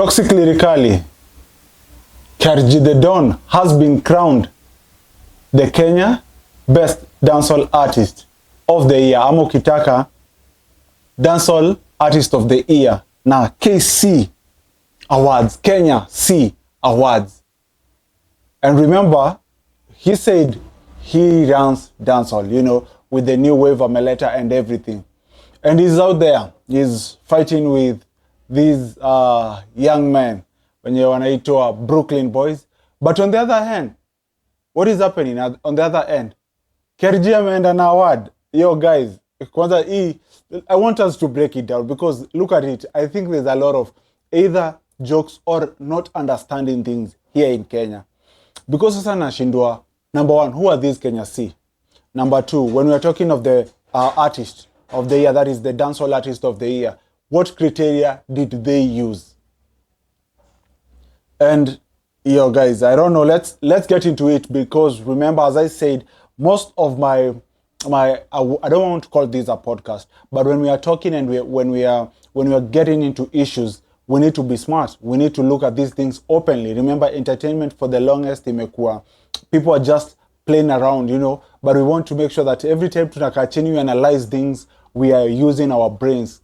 Toxic Lyrically, KRG the Don has been crowned the Kenya Best Dancehall Artist of the Year. Ama ukitaka Dancehall Artist of the Year na KC Awards, Kenya C Awards. And remember, he said he runs dancehall, you know, with the new wave of Meleta and everything. And he's out there, he's fighting with these young men when you wanaitwa Brooklyn boys. But on the other hand, what is happening on the other end? KRG ameenda na award. Yo guys, kwanza I want us to break it down because look at it. I think there's a lot of either jokes or not understanding things here in Kenya. Because sasa nashindwa, number one, who are these Kenya C? Number two, when we are talking of the artist of the year, that is the dancehall artist of the year, what criteria did they use? And yo guys, I don't know, let's get into it because remember, as I said, most of my I don't want to call this a podcast, but when we are talking and when we are getting into issues, we need to be smart. We need to look at these things openly. Remember, entertainment for the longest imekuwa, people are just playing around, you know, but we want to make sure that every time tunakaa chini we analyze things, we are using our brains.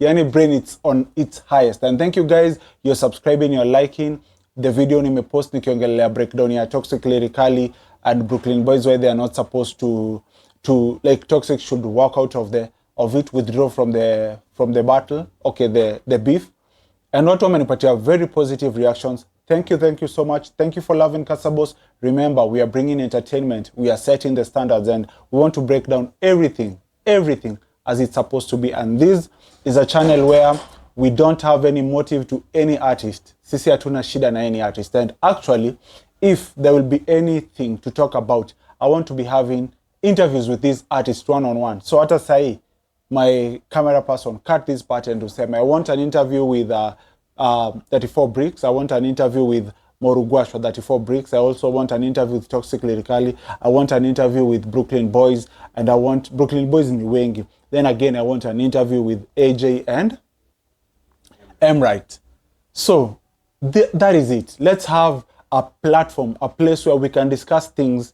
Any brain, it's on its highest. And thank you guys, you're subscribing, you're liking the video. Nimepost nikiongelea breakdown ya Toxic Lyrically and Brooklyn boys, where they are not supposed to like Toxic should walk out of it, withdraw from the battle, okay, the beef. And not wamenipatia very positive reactions. Thank you so much. Thank you for loving Kasabos. Remember, we are bringing entertainment, we are setting the standards, and we want to break down everything as it's supposed to be. And this is a channel where we don't have any motive to any artist. Sisi hatuna shida na any artist. And actually, if there will be anything to talk about, I want to be having interviews with these artists one-on-one. So hata sahi, my camera person cut this part and to say, I want an interview with 34 Bricks. I want an interview with Morugwash for 34 Bricks. I also want an interview with Toxic Lyrically. I want an interview with Brooklyn Boys. And I want Brooklyn Boys in Wengi. Then again, I want an interview with AJ and Emright. So that is it. Let's have a platform, a place where we can discuss things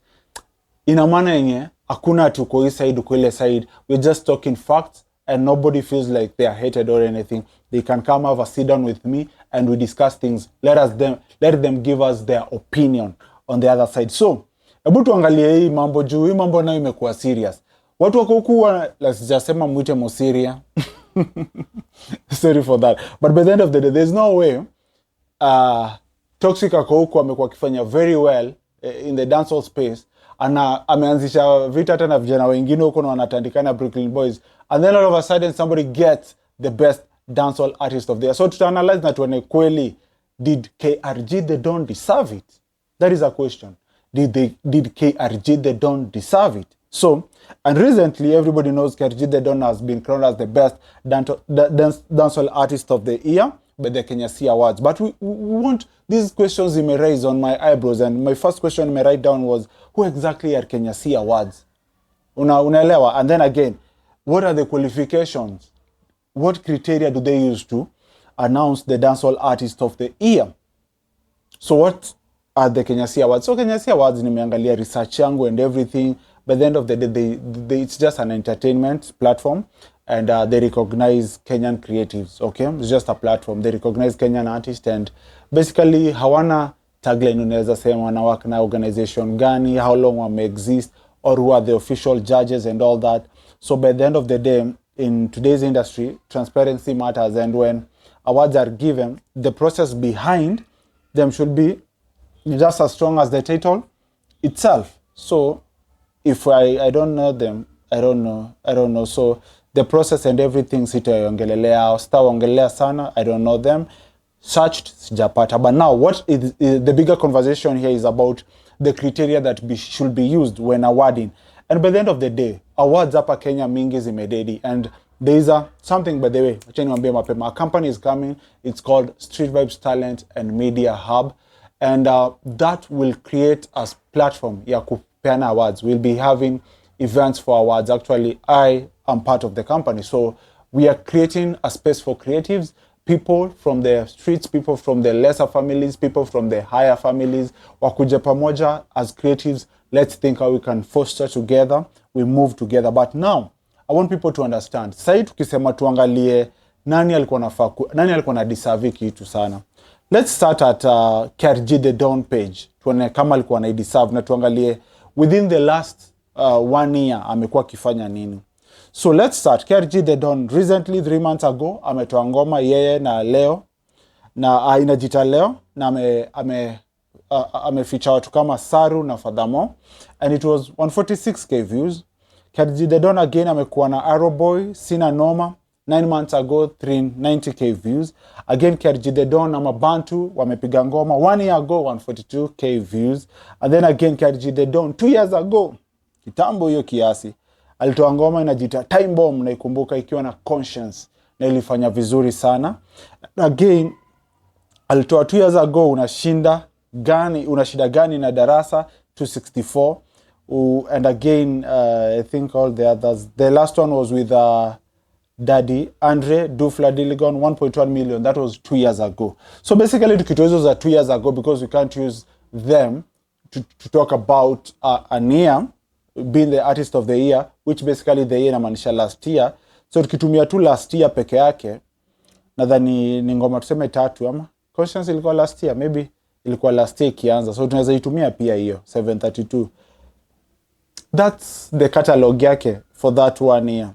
in a manner yenye hakuna tuko hii side uko ile side. We're just talking facts and nobody feels like they are hated or anything. They can come have a sit down with me and we discuss things. Let them give us their opinion on the other side. So hebu tuangalie hii mambo juu, hii mambo nayo imekuwa serious. Watu wako huku sijasema mwite Musiria. Sorry for that. But by the end of the day, there's no way Toxic ako huku amekuwa akifanya very well in the dancehall space. Ana ameanzisha vita tena vijana wengine huko na wanatandikana Brooklyn Boys. And then all of a sudden somebody gets the best dancehall artist of the year. So to analyze na tuone kweli, did KRG the Don deserve it? That is a question. Did KRG the Don deserve it? So, and recently everybody knows KRG the Don has been crowned as the best dancehall artist of the year by the Kenya C Awards. But we want these questions you may raise on my eyebrows, and my first question I may write down was, who exactly are Kenya C Awards? Unaelewa? And then again, what are the qualifications? What criteria do they use to announce the dancehall artist of the year? So what are the Kenya C Awards? So Kenya C Awards, nimeangalia research yangu and everything. By the end of the day, it's just an entertainment platform, and they recognize Kenyan creatives, okay? It's just a platform. They recognize Kenyan artists, and basically hawana tagline unaweza sema wanawak na organization gani, how long wame exist, or who are the official judges and all that. So by the end of the day, in today's industry, transparency matters, and when awards are given, the process behind them should be just as strong as the title itself. So if I don't know them, I don't know. So the process and everything sitaongelelea, sitaongelea sana, I don't know them. Searched, sijapata. But now what is the bigger conversation here is about the criteria that should be used when awarding. And by the end of the day, awards hapa Kenya mingi zimededi, and there is something, by the way, a company is coming. It's called Street Vibes Talent and Media Hub, and that will create a platform ya kupeana awards. We'll be having events for awards. Actually, I am part of the company, so we are creating a space for creatives, people from the streets, people from the lesser families, people from the higher families, wakuje pamoja as creatives. Let's think how we can foster together, we move together. But now I want people to understand, sasa tukisema tuangalie nani alikuwa na deserve kitu sana. Let's start at KRG the Dawn page. Tuone kama alikuwa na deserve, na tuangalie within the last 1 year amekuwa akifanya nini. So let's start. KRG the Dawn recently 3 months ago ametoa ngoma yeye na Leo na inajita Leo, na feature watu kama Saru na Fadhamo, and it was 146k views. KRG the Dawn again amekuwa na Arrow Boy, Sina Noma 9 months ago, 390k views. Again KRG the Dawn na Mabantu wamepiga ngoma 1 year ago, 142k views. And then again KRG the Dawn 2 years ago, kitambo hiyo kiasi, alitoa ngoma inajita Time Bomb, na ikumbuka ikiwa na Conscience, na ilifanya vizuri sana. Again alitoa 2 years ago unashida gani na Darasa 264. And again I think all the others, the last one was with Daddy Andre Dufla Diligon 1.1 million. That was 2 years ago. So basically tukitoa za 2 years ago because we can't use them to talk about Ania being the artist of the year, which basically the year inamaanisha last year. So tukitumia tu last year peke yake, nadhani ni ngoma tuseme 3 ama Conscience ilikuwa last year, maybe ilikuwa last year kianza, so tunaweza itumia pia hiyo 732. That's the catalog yake for that 1 year.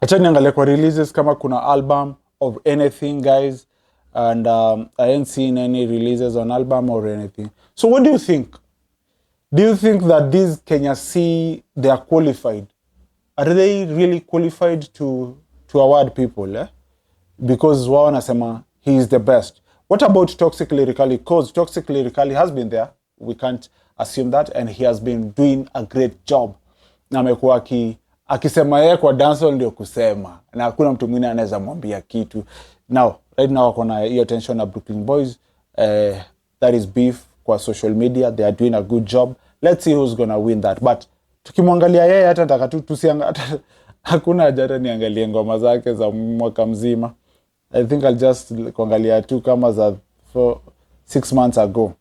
Acha niangalie kwa releases kama kuna album of anything, guys, and I ain't seen any releases on album or anything. So what do you think? Do you think that these Kenya C, they are qualified? Are they really qualified to award people? Because wao wanasema he is the best. What about Toxic Lyrically? Because Toxic Lyrically has been there. We can't assume that, and he has been doing a great job. Na amekuwa akisema yeye kwa dancehall ndio kusema, na hakuna mtu mwingine anaweza mwambia kitu. Now right now wako na hiyo tension na Brooklyn Boys, that is beef kwa social media. They are doing a good job. Let's see who's gonna win that. But tukimwangalia yeye, hata nataka tu hakuna haja niangalie ngoma zake za mwaka mzima. I think I'll just kuangalia tu kama za 6 months ago.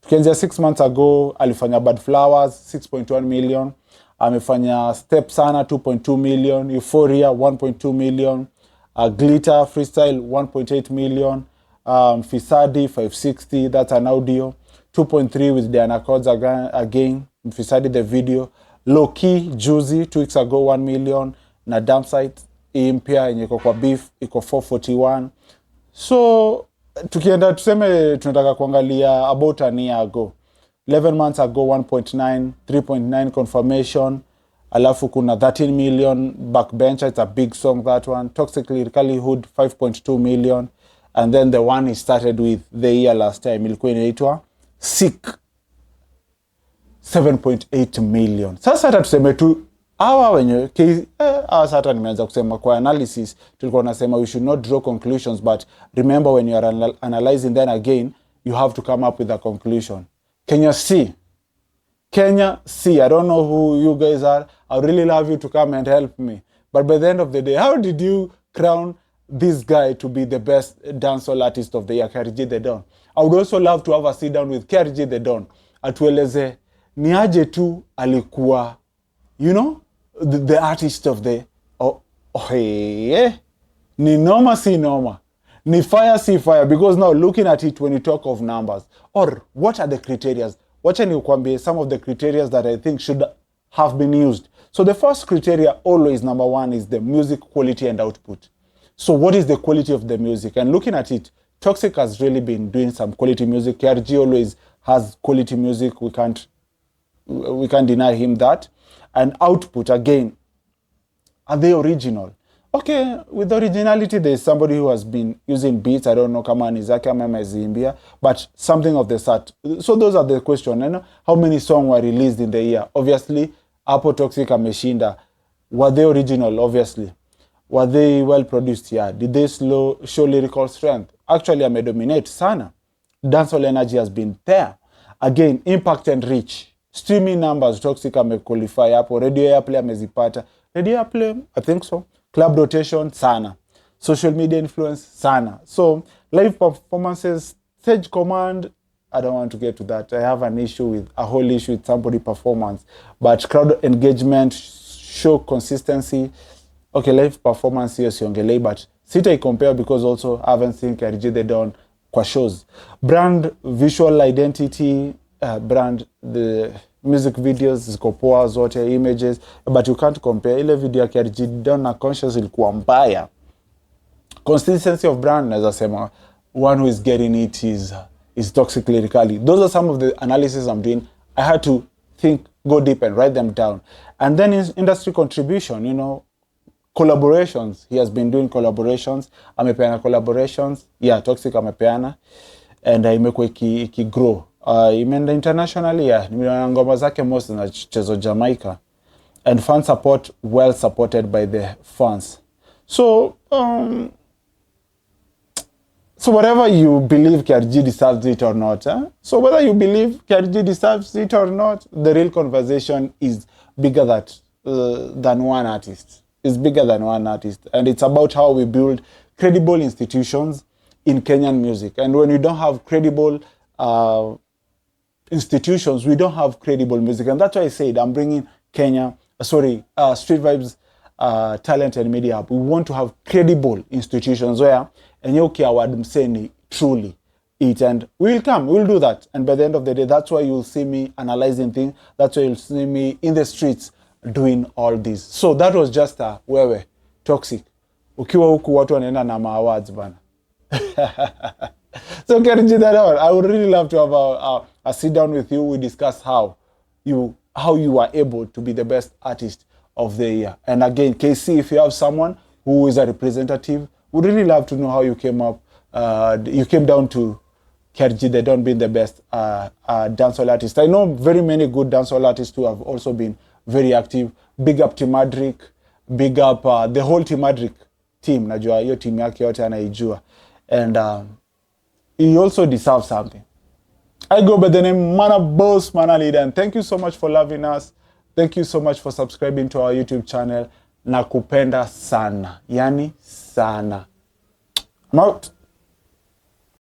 Tukianzia 6 months ago alifanya Bad Flowers 6.1 million, amefanya Step Sana 2.2 million, Euphoria 1.2 million, Glitter Freestyle 1.8 million, Fisadi 560, that's an audio, 2.3 with Diana Codes again, Fisadi the video, Low Key Juicy 2 weeks ago 1 million, na Damn Site impia yenye iko kwa Beef iko 441. So tukienda tuseme tunataka kuangalia about a year ago, 11 months ago 1.9, 3.9 Confirmation, alafu kuna 13 million Backbencher, it's a big song that one. Toxic Lyrically Hood 5.2 million, and then the one he started with the year last time ilikuwa inaitwa Sick 7.8 million. Sasa hata tuseme tu hawa wenye sasa nimeanza kusema kwa analysis tulikuwa tunasema we should not draw conclusions, but remember when you are analyzing, then again you have to come up with a conclusion. Kenya C, I don't know who you guys are. I would really love you to come and help me, but by the end of the day, how did you crown this guy to be the best dancehall artist of the year, KRG the Dawn? I would also love to have a sit down with KRG the Dawn, atueleze ni aje tu alikuwa, you know, the artist of the ni noma si noma, ni fire si fire. Because now looking at it, when you talk of numbers, or what are the criteria, wacha ni kuambie some of the criteria that I think should have been used. So the first criteria always, number 1, is the music quality and output. So what is the quality of the music? And looking at it, Toxic has really been doing some quality music. KRG always has quality music. We can't deny him that. And output, again, are they original? Okay, with originality, there's somebody who has been using beats. I don't know kama ni zake ama ameziimbia, but something of the sort. So those are the questions. You know, how many songs were released in the year? Obviously, Apo Toxic ameshinda. Were they original? Obviously. Were they well produced? Yeah. Did they show lyrical strength? Actually, amedominate sana. Dancehall energy has been there. Again, impact and reach. Streaming numbers, Toxic amequalify hapo. Radio airplay amezipata. Radio airplay, I think so. Club rotation, sana. social media influence sana. So live performances, stage command, I don't want to get to that. I have a whole issue with somebody performance, but crowd engagement, show consistency. Okay, live performance here siongelei, but sita compare because also I haven't seen KRG they done kwa shows. Brand visual identity, brand the music videos ziko poa zote, images, but you can't compare ile video ya KRG done na conscious ilikuwa mbaya. Consistency of brand, as I say, one who is getting it is toxic lyrically. Those are some of the analysis I'm doing. I had to think, go deep and write them down. And then his industry contribution, you know, collaborations. He has been doing collaborations. Amepeana collaborations. Yeah, toxic amepeana. And imekuwa grow. Imeenda internationally, yeah. Nimeona ngoma zake most na chezo Jamaica. And fan support, well supported by the fans. So whatever you believe KRG deserves it or not, so whether you believe KRG deserves it or not, the real conversation is bigger than one artist. It's bigger than one artist. And it's about how we build credible institutions in Kenyan music. And when you don't have credible institutions, we don't have credible music. And that's why I said I'm bringing Street Vibes Talent and Media Hub. We want to have credible institutions where Enyoki Award Mseni truly it, and we'll do that. And by the end of the day, that's why you'll see me analyzing things. That's why you'll see me in the streets doing all this. So that was just a wewe toxic. Ukiwa huku watu wanaenda na awards bana. So KRG that all. I would really love to have a sit down with you. We discuss how you are able to be the best artist of the year. And again, KC, if you have someone who is a representative, would really love to know how you came up. You came down to KRG they don't being the best dancehall artist. I know very many good dancehall artists who have also been very active. Big up Team Adric, big up the whole Team Adric team. Najua hiyo team yake yote anaijua. And he also deserves something. I go by the name Mana Boss, Mana Leader, and thank you so much for loving us. Thank you so much for subscribing to our YouTube channel. Nakupenda sana. Yani sana. I'm out.